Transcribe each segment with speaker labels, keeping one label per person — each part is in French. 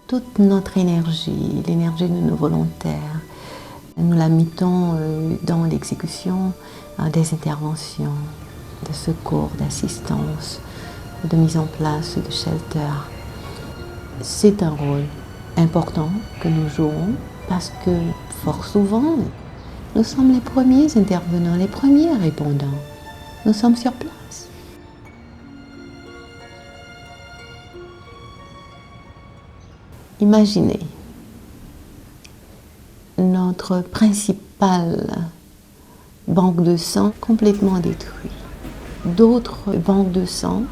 Speaker 1: toute notre énergie, l'énergie de nos volontaires, nous la mettons dans l'exécution des interventions, de secours, d'assistance, de mise en place de shelters. C'est un rôle important que nous jouons parce que fort souvent, nous sommes les premiers intervenants, les premiers répondants. Nous sommes sur place. Imaginez notre principale banque de sang complètement détruite. D'autres banques de sang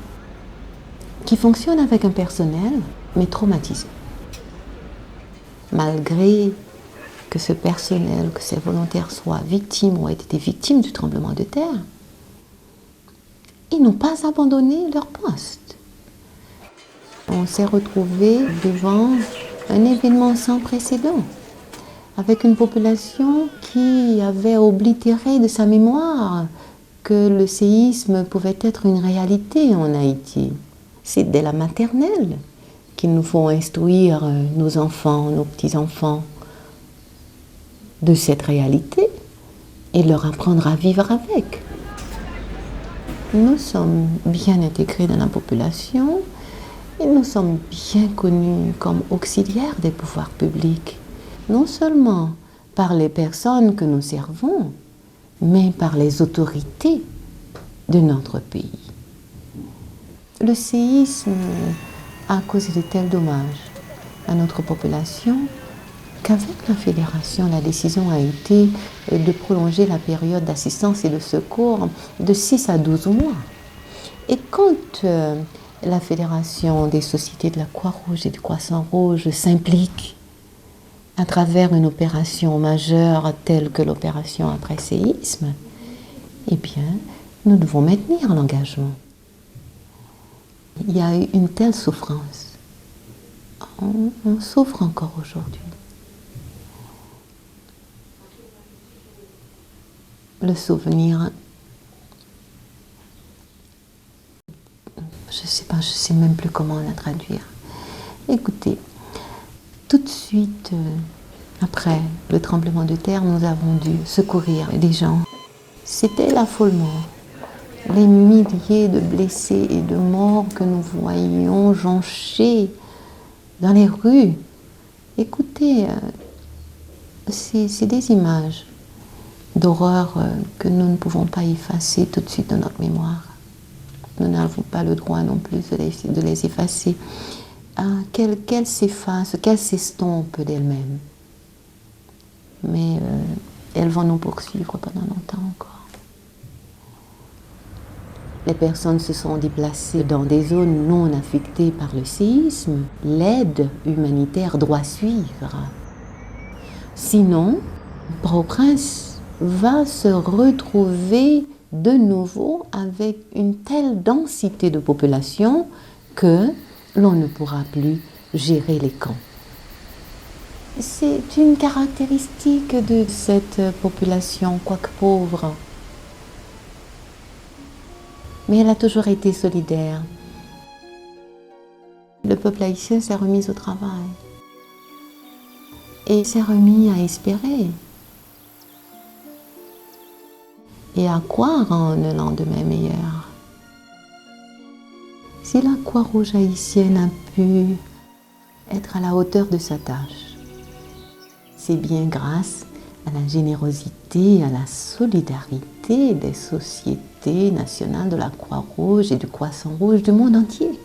Speaker 1: qui fonctionnent avec un personnel, mais traumatisé. Malgré que ce personnel, que ces volontaires soient victimes ou aient été victimes du tremblement de terre, ils n'ont pas abandonné leur poste. On s'est retrouvé devant un événement sans précédent, avec une population qui avait oblitéré de sa mémoire que le séisme pouvait être une réalité en Haïti. C'est dès la maternelle qu'il nous faut instruire nos enfants, nos petits-enfants de cette réalité et leur apprendre à vivre avec. Nous sommes bien intégrés dans la population et nous sommes bien connus comme auxiliaires des pouvoirs publics, non seulement par les personnes que nous servons, mais par les autorités de notre pays. Le séisme a causé de tels dommages à notre population qu'avec la Fédération, la décision a été de prolonger la période d'assistance et de secours de 6 à 12 mois. Et quand la Fédération des sociétés de la Croix-Rouge et du Croissant-Rouge s'implique à travers une opération majeure telle que l'opération après-séisme, eh bien, nous devons maintenir l'engagement. Il y a eu une telle souffrance. On souffre encore aujourd'hui. Le souvenir, je sais même plus comment la traduire. Écoutez, tout de suite après le tremblement de terre, nous avons dû secourir des gens. C'était l'affolement. Les milliers de blessés et de morts que nous voyions joncher dans les rues. Écoutez, c'est des images d'horreur que nous ne pouvons pas effacer tout de suite de notre mémoire. Nous n'avons pas le droit non plus de les effacer. Qu'elles s'effacent, qu'elles s'estompent d'elles-mêmes. Mais elles vont nous poursuivre pendant longtemps encore. Les personnes se sont déplacées dans des zones non affectées par le séisme. L'aide humanitaire doit suivre. Sinon, Port-au-Prince va se retrouver de nouveau avec une telle densité de population que l'on ne pourra plus gérer les camps. C'est une caractéristique de cette population, quoique pauvre. Mais elle a toujours été solidaire. Le peuple haïtien s'est remis au travail et s'est remis à espérer et à croire en un lendemain meilleur. Si la Croix-Rouge haïtienne a pu être à la hauteur de sa tâche, c'est bien grâce à la générosité, à la solidarité des sociétés nationales de la Croix-Rouge et du Croissant-Rouge du monde entier.